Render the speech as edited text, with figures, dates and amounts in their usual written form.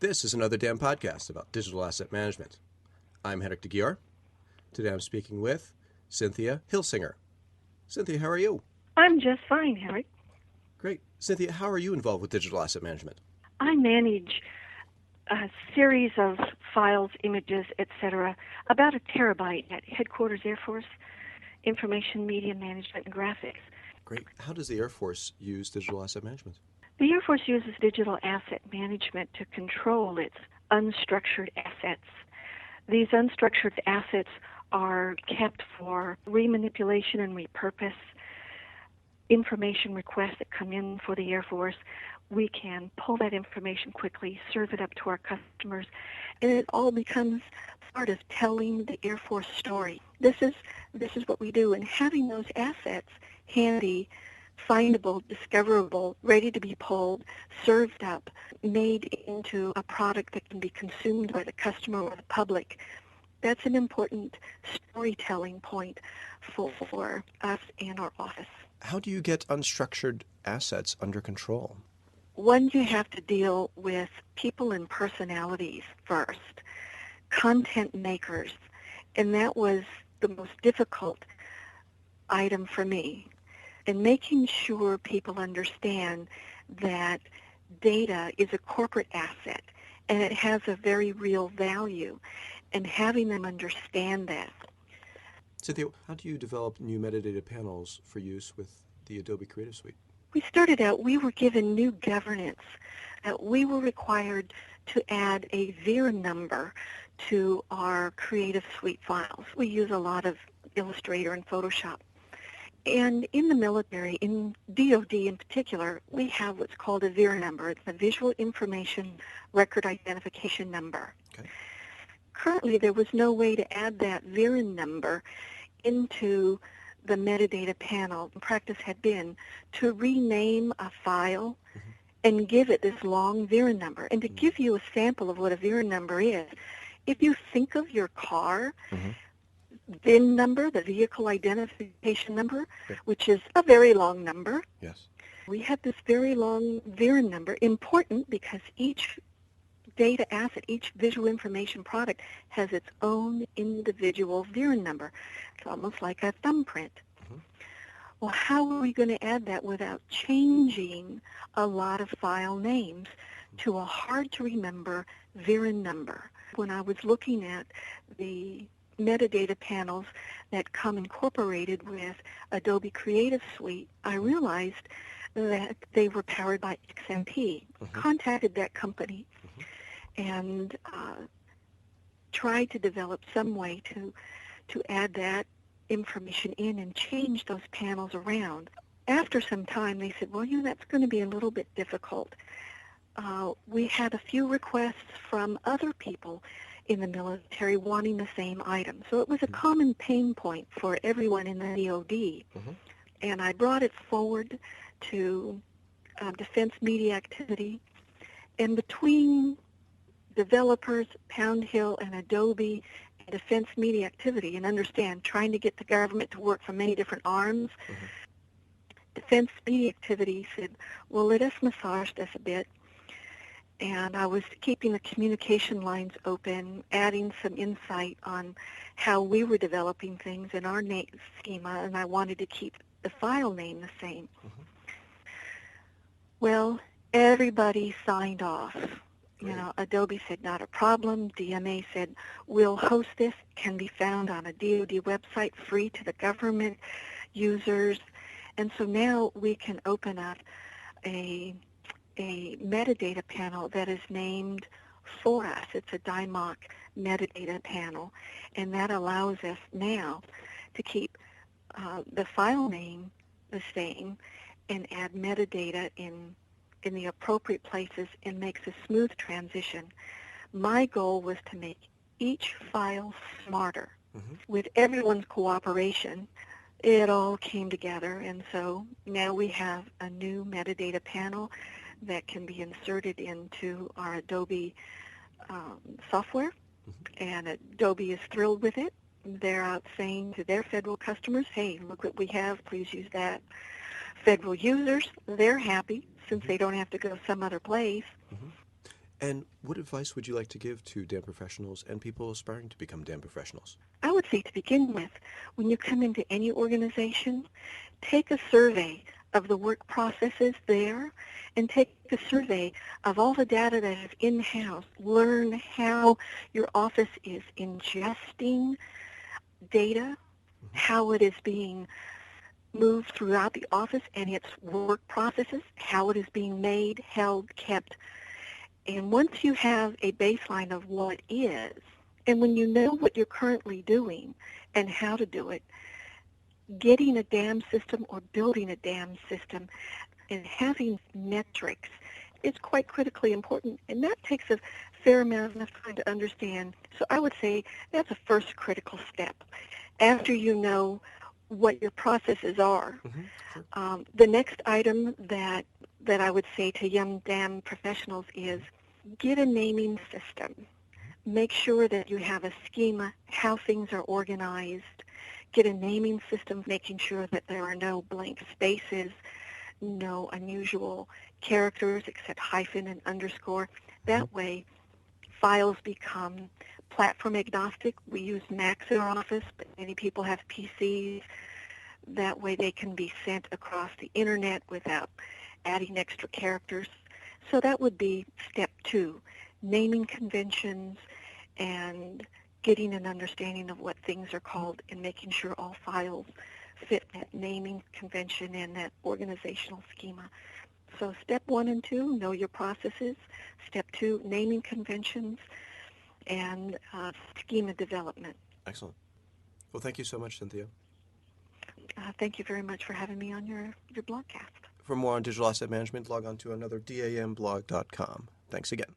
This is another damn podcast about digital asset management. I'm Henrik de Gyor. Today I'm speaking with Cynthia Hilsinger. Cynthia, how are you? I'm just fine, Henrik. Great. Cynthia, how are you involved with digital asset management? I manage a series of files, images, etc., about a terabyte at Headquarters Air Force, Information Media Management and Graphics. Great. How does the Air Force use digital asset management? The Air Force uses digital asset management to control its unstructured assets. These unstructured assets are kept for remanipulation and repurpose. Information requests that come in for the Air Force, we can pull that information quickly, serve it up to our customers, and it all becomes part of telling the Air Force story. This is what we do, and having those assets handy, findable, discoverable, ready to be pulled, served up, made into a product that can be consumed by the customer or the public. That's an important storytelling point for us and our office. How do you get unstructured assets under control? One, you have to deal with people and personalities first, content makers, and that was the most difficult item for me. And making sure people understand that data is a corporate asset and it has a very real value, and having them understand that. Cynthia, how do you develop new metadata panels for use with the Adobe Creative Suite? We started out, we were given new governance. We were required to add a VIR number to our Creative Suite files. We use a lot of Illustrator and Photoshop. And in the military, in DoD in particular, we have what's called a VIR number. It's a Visual Information Record Identification Number. Okay. Currently, there was no way to add that VIR number into the metadata panel. The practice had been to rename a file and give it this long VIR number. And to give you a sample of what a VIR number is, if you think of your car, VIN number, the vehicle identification number, which is a very long number. Yes. We have this very long VIR number, important because each data asset, each visual information product has its own individual VIR number. It's almost like a thumbprint. Well, how are we going to add that without changing a lot of file names to a hard-to-remember VIR number? When I was looking at the metadata panels that come incorporated with Adobe Creative Suite, I realized that they were powered by XMP. Contacted that company and tried to develop some way to add that information in and change those panels around. After some time, they said, well, that's going to be a little bit difficult. We had a few requests from other people in the military wanting the same item. So it was a common pain point for everyone in the DoD. And I brought it forward to Defense Media Activity. And between developers, Pound Hill, and Adobe, and Defense Media Activity, and understand, trying to get the government to work from many different arms, Defense Media Activity said, well, let us massage this a bit. And I was keeping the communication lines open, adding some insight on how we were developing things in our schema, and I wanted to keep the file name the same. Well, everybody signed off. Adobe said, not a problem. DMA said, we'll host this. Can be found on a DoD website, free to the government users. And so now we can open up a metadata panel that is named for us. It's a DIMOC metadata panel, and that allows us now to keep the file name the same and add metadata in the appropriate places and makes a smooth transition. My goal was to make each file smarter. With everyone's cooperation, it all came together, and so now we have a new metadata panel that can be inserted into our Adobe software, and Adobe is thrilled with it. They're out saying to their federal customers, hey, look what we have, please use that. Federal users, they're happy since they don't have to go some other place. And what advice would you like to give to DAM professionals and people aspiring to become DAM professionals? I would say to begin with, when you come into any organization, take a survey of the work processes there and take a survey of all the data that is in-house. Learn how your office is ingesting data, how it is being moved throughout the office and its work processes, how it is being made, held, kept. And once you have a baseline of what is, and when you know what you're currently doing and how to do it, getting a DAM system or building a DAM system and having metrics is quite critically important. And that takes a fair amount of time to understand. So I would say that's a first critical step. After you know what your processes are, Sure. the next item that I would say to young DAM professionals is get a naming system. Make sure that you have a schema, how things are organized. Get a naming system, making sure that there are no blank spaces, no unusual characters except hyphen and underscore. That way, files become platform agnostic. We use Macs in our office, but many people have PCs. That way they can be sent across the internet without adding extra characters. So that would be step 2, naming conventions and getting an understanding of what things are called and making sure all files fit that naming convention and that organizational schema. So step 1 and 2, know your processes. Step 2, naming conventions and schema development. Excellent. Well, thank you so much, Cynthia. Thank you very much for having me on your blogcast. For more on digital asset management, log on to another damblog.com. Thanks again.